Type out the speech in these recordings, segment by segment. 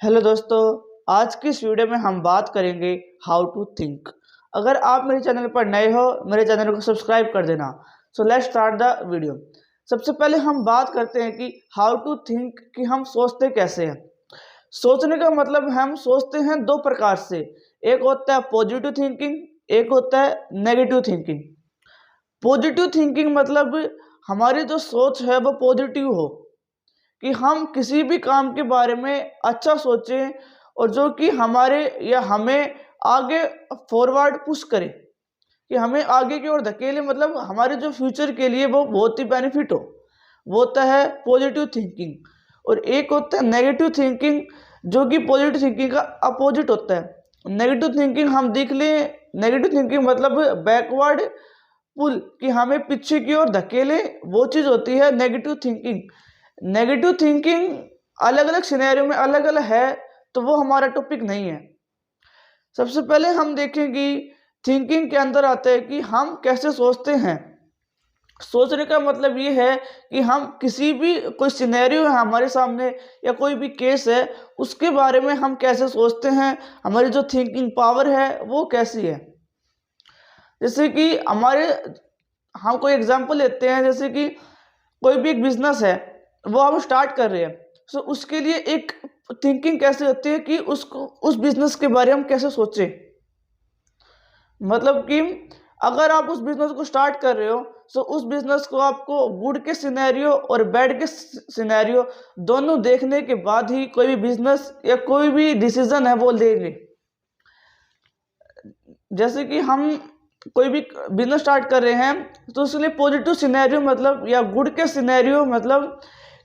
Hello दोस्तों, आज की इस वीडियो में हम बात करेंगे हाउ टू थिंक। अगर आप मेरे चैनल पर नए हो, मेरे चैनल को सब्सक्राइब कर देना। So let's start the video. सबसे पहले हम बात करते हैं कि हाउ टू थिंक, कि हम सोचते कैसे हैं। सोचने का मतलब हम सोचते हैं दो प्रकार से। एक होता है पॉजिटिव थिंकिंग, एक होता है नेगेटिव थिंकिंग। पॉजिटिव थिंकिंग मतलब हमारी जो सोच है वो पॉजिटिव हो, कि हम किसी भी काम के बारे में अच्छा सोचें और जो कि हमारे या हमें आगे फॉरवर्ड पुश करे, कि हमें आगे की ओर धकेले, मतलब हमारे जो फ्यूचर के लिए वो बहुत ही बेनिफिट हो। वो होता है पॉजिटिव थिंकिंग। और एक होता है नेगेटिव थिंकिंग, जो कि पॉजिटिव थिंकिंग का अपोजिट होता है। नेगेटिव थिंकिंग हम देख लें, नेगेटिव थिंकिंग मतलब बैकवर्ड पुल, कि हमें पीछे की ओर धकेले, वो चीज़ होती है नेगेटिव थिंकिंग। नेगेटिव थिंकिंग अलग अलग सिनेरियो में अलग अलग है, तो वो हमारा टॉपिक नहीं है। सबसे पहले हम देखेंगे थिंकिंग के अंदर आता है कि हम कैसे सोचते हैं। सोचने का मतलब ये है कि हम किसी भी कोई सिनेरियो है हमारे सामने या कोई भी केस है, उसके बारे में हम कैसे सोचते हैं, हमारी जो थिंकिंग पावर है वो कैसी है। जैसे कि हम कोई एग्जांपल लेते हैं, जैसे कि कोई भी एक बिजनेस है, वो हम स्टार्ट कर रहे हैं। सो उसके लिए एक थिंकिंग कैसे होती है कि उसको उस बिजनेस के बारे में हम कैसे सोचें। मतलब कि अगर आप उस बिजनेस को स्टार्ट कर रहे हो, सो उस बिजनेस को आपको गुड के सिनेरियो और बैड के सिनेरियो दोनों देखने के बाद ही कोई भी बिजनेस या कोई भी डिसीजन है वो लेंगे। जैसे कि हम कोई भी बिजनेस स्टार्ट कर रहे हैं, तो उसके लिए पॉजिटिव सिनेरियो मतलब या गुड के सिनेरियो मतलब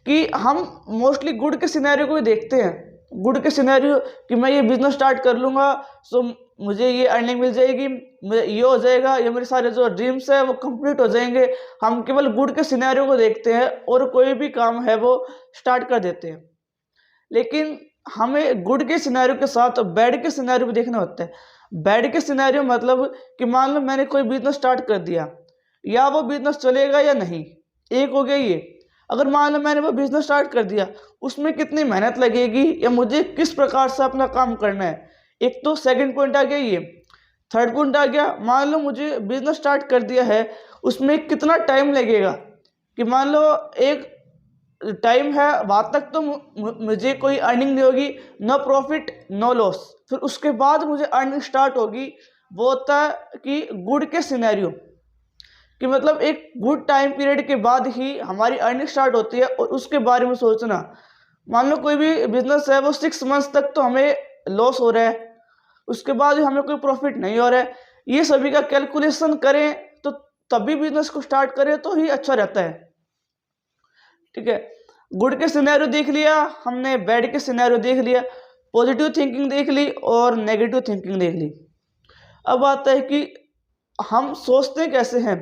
कि हम मोस्टली गुड के सिनेरियो को ही देखते हैं। गुड के सिनेरियो कि मैं ये बिजनेस स्टार्ट कर लूँगा, सो मुझे ये अर्निंग मिल जाएगी, मुझे ये हो जाएगा, ये मेरे सारे जो ड्रीम्स है वो कंप्लीट हो जाएंगे। हम केवल गुड के सिनेरियो को देखते हैं और कोई भी काम है वो स्टार्ट कर देते हैं। लेकिन हमें गुड के सिनेरियो के साथ बैड के सिनेरियो भी देखना होता है। बैड के सिनेरियो मतलब कि मान लो मैंने कोई बिजनेस स्टार्ट कर दिया, या वो बिजनेस चलेगा या नहीं, एक हो गया ये। अगर मान लो मैंने वो बिजनेस स्टार्ट कर दिया, उसमें कितनी मेहनत लगेगी या मुझे किस प्रकार से अपना काम करना है, एक तो सेकंड पॉइंट आ गया ये। थर्ड पॉइंट आ गया, मान लो मुझे बिजनेस स्टार्ट कर दिया है, उसमें कितना टाइम लगेगा, कि मान लो एक टाइम है, वहाँ तक तो मुझे कोई अर्निंग नहीं होगी, नो प्रॉफिट नो लॉस। फिर उसके बाद मुझे अर्निंग स्टार्ट होगी। वो होता है कि गुड के सिनेरियो, कि मतलब एक गुड टाइम पीरियड के बाद ही हमारी अर्निंग स्टार्ट होती है। और उसके बारे में सोचना, मान लो कोई भी बिजनेस है वो 6 मंथ्स तक तो हमें लॉस हो रहा है, उसके बाद भी हमें कोई प्रॉफिट नहीं हो रहा है। ये सभी का कैलकुलेशन करें तो तभी बिजनेस को स्टार्ट करें तो ही अच्छा रहता है। ठीक है, गुड के सिनेरियो देख लिया हमने, बैड के सिनेरियो देख लिया, पॉजिटिव थिंकिंग देख ली और नेगेटिव थिंकिंग देख ली। अब आता है कि हम सोचते कैसे हैं।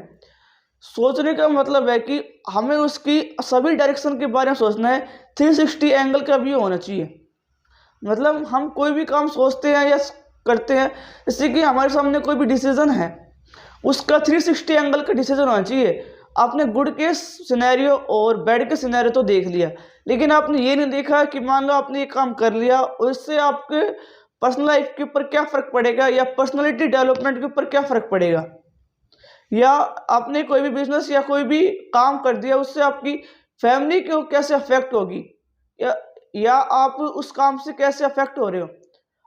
सोचने का मतलब है कि हमें उसकी सभी डायरेक्शन के बारे में सोचना है। 360 एंगल का व्यू होना चाहिए। मतलब हम कोई भी काम सोचते हैं या करते हैं, जैसे कि हमारे सामने कोई भी डिसीजन है, उसका 360 एंगल का डिसीजन होना चाहिए। आपने गुड के सिनेरियो और बैड के सिनेरियो तो देख लिया, लेकिन आपने ये नहीं देखा कि मान लो आपने ये काम कर लिया और इससे आपके पर्सनल लाइफ के ऊपर क्या फ़र्क पड़ेगा या पर्सनालिटी डेवलपमेंट के ऊपर क्या फ़र्क पड़ेगा। या आपने कोई भी बिजनेस या कोई भी काम कर दिया, उससे आपकी फैमिली को कैसे अफेक्ट होगी, या आप उस काम से कैसे अफेक्ट हो रहे हो,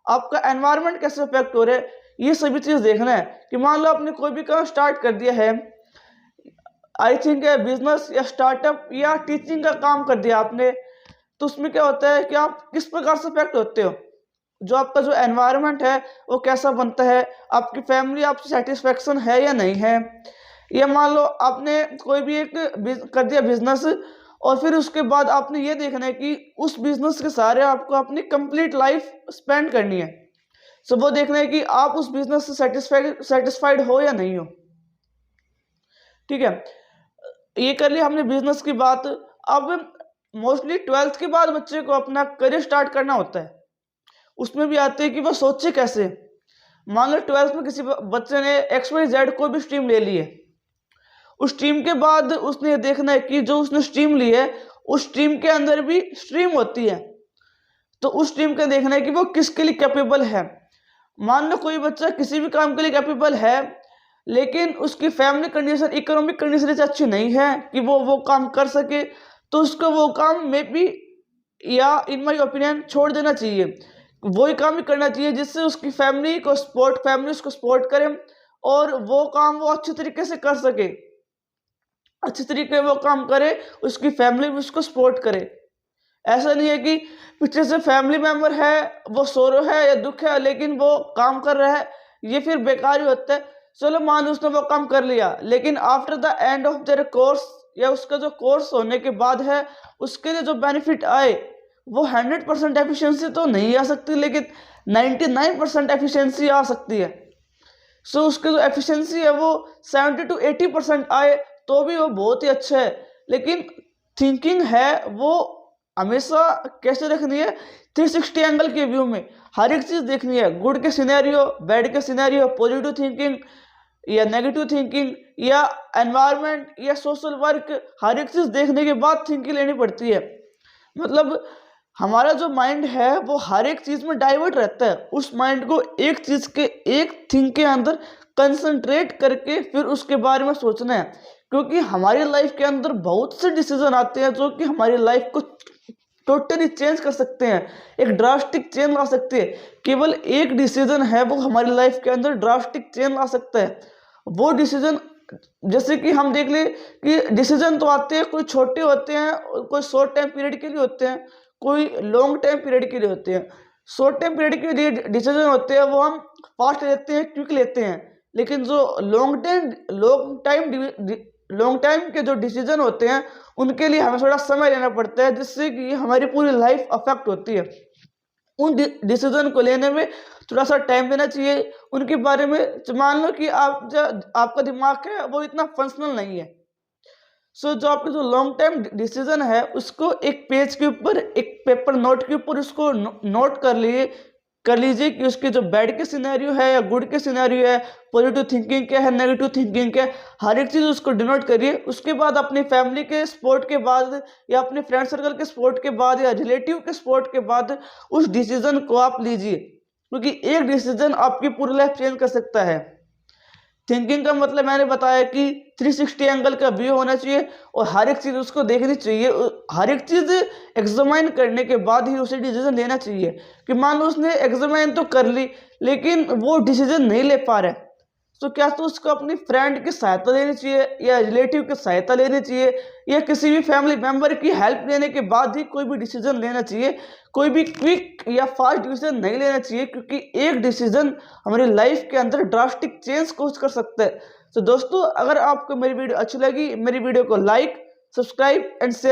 आपका एनवायरनमेंट कैसे अफेक्ट हो रहा है। ये सभी चीज़ देखना है। कि मान लो आपने कोई भी काम स्टार्ट कर दिया है, आई थिंक बिजनेस या स्टार्टअप या टीचिंग का काम कर दिया आपने, तो उसमें क्या होता है कि आप किस प्रकार से अफेक्ट होते हो, जो आपका जो एनवायरनमेंट है वो कैसा बनता है, आपकी फैमिली आपसे सेटिस्फेक्शन है या नहीं है। या मान लो आपने कोई भी एक कर दिया बिजनेस, और फिर उसके बाद आपने ये देखना है कि उस बिजनेस के सारे आपको अपनी कंप्लीट लाइफ स्पेंड करनी है। सो वो देखना है कि आप उस बिजनेस से सेटिस्फाइड हो या नहीं हो। ठीक है, ये कर लिया हमने बिजनेस की बात। अब मोस्टली 12th के बाद बच्चे को अपना करियर स्टार्ट करना होता है। उसमें भी आते हैं कि वो सोचे कैसे। मान लो 12th में किसी बच्चे ने XYZ कोई भी स्ट्रीम ले ली है, उस स्ट्रीम के बाद उसने देखना है कि जो उसने स्ट्रीम ली है, उस स्ट्रीम के अंदर भी स्ट्रीम होती है। तो उस टीम का देखना है कि वो किसके लिए कैपेबल है। मान लो कोई बच्चा किसी भी काम के लिए कैपेबल है, लेकिन उसकी फैमिली कंडीशन, इकोनॉमिक कंडीशन इतनी अच्छी नहीं है कि वो काम कर सके, तो उसको वो काम में भी, या इन माई ओपिनियन, छोड़ देना चाहिए। वही काम ही करना चाहिए जिससे उसकी फैमिली उसको सपोर्ट करे और वो काम वो अच्छे तरीके से कर सके, अच्छे तरीके वो काम करे, उसकी फैमिली भी उसको सपोर्ट करे। ऐसा नहीं है कि पीछे से फैमिली मेंबर है, वो सोरो है या दुख है, लेकिन वो काम कर रहा है, ये फिर बेकार ही होता है। चलो मान लो उसने वो काम कर लिया, लेकिन after the end of their course, या उसका जो कोर्स होने के बाद है, उसके लिए जो बेनिफिट आए वो 100% एफिशिएंसी तो नहीं आ सकती, लेकिन 99% एफिशिएंसी आ सकती है। सो उसकी जो एफिशिएंसी है वो 70 to 80% आए तो भी वो बहुत ही अच्छा है। लेकिन थिंकिंग है वो हमेशा कैसे रखनी है, 360 एंगल के व्यू में हर एक चीज़ देखनी है। गुड के सिनेरियो, बैड के सिनेरियो, पॉजिटिव थिंकिंग या नेगेटिव थिंकिंग, या एनवायरनमेंट या सोशल वर्क, हर एक चीज़ देखने के बाद थिंकिंग लेनी पड़ती है। मतलब हमारा जो माइंड है वो हर एक चीज़ में डाइवर्ट रहता है। उस माइंड को एक चीज़ के, एक थिंग के अंदर कंसंट्रेट करके फिर उसके बारे में सोचना है, क्योंकि हमारी लाइफ के अंदर बहुत से डिसीजन आते हैं जो कि हमारी लाइफ को टोटली चेंज कर सकते हैं, एक ड्रास्टिक चेंज ला सकते हैं। केवल एक डिसीजन है वो हमारी लाइफ के अंदर ड्रास्टिक चेंज ला सकता है। वो डिसीजन, जैसे कि हम देख ले कि डिसीजन तो आते हैं, कोई छोटे होते हैं, कोई शॉर्ट टाइम पीरियड के लिए होते हैं, कोई लॉन्ग टाइम पीरियड के लिए होते हैं। शॉर्ट टाइम पीरियड के लिए डिसीजन होते हैं वो हम फास्ट लेते हैं, क्विक लेते हैं, लेकिन जो लॉन्ग टाइम के जो डिसीजन होते हैं उनके लिए हमें थोड़ा समय लेना पड़ता है, जिससे कि हमारी पूरी लाइफ अफेक्ट होती है। उन डिसीजन को लेने में थोड़ा सा टाइम देना चाहिए। उनके बारे में मान लो कि आपका दिमाग है वो इतना फंक्शनल नहीं है, सो जो आपके जो लॉन्ग टाइम डिसीजन है उसको एक पेज के ऊपर, एक पेपर नोट के ऊपर उसको नोट कर लीजिए कि उसके जो बैड के सिनेरियो है या गुड के सिनेरियो है, पॉजिटिव थिंकिंग क्या है, नेगेटिव थिंकिंग क्या है, हर एक चीज़ उसको डिनोट करिए। उसके बाद अपनी फैमिली के सपोर्ट के बाद, या अपने फ्रेंड सर्कल के सपोर्ट के बाद, या रिलेटिव के सपोर्ट के बाद उस डिसीजन को आप लीजिए, क्योंकि एक डिसीजन आपकी पूरी लाइफ चेंज कर सकता है। थिंकिंग का मतलब मैंने बताया कि 360 एंगल का व्यू होना चाहिए और हर एक चीज़ उसको देखनी चाहिए। हर एक चीज़ एग्जामाइन करने के बाद ही उसे डिसीजन लेना चाहिए। कि मान लो उसने एग्जामाइन तो कर ली लेकिन वो डिसीजन नहीं ले पा रहा है, तो क्या तो उसको अपनी फ्रेंड की सहायता लेनी चाहिए, या रिलेटिव की सहायता लेनी चाहिए, या किसी भी फैमिली मेम्बर की हेल्प लेने के बाद ही कोई भी डिसीजन लेना चाहिए। कोई भी क्विक या फास्ट डिसीजन नहीं लेना चाहिए, क्योंकि एक डिसीजन हमारी लाइफ के अंदर ड्रास्टिक चेंज कोच कर सकता है। तो दोस्तों, अगर आपको मेरी वीडियो अच्छी लगी, मेरी वीडियो को लाइक, सब्सक्राइब एंड शेयर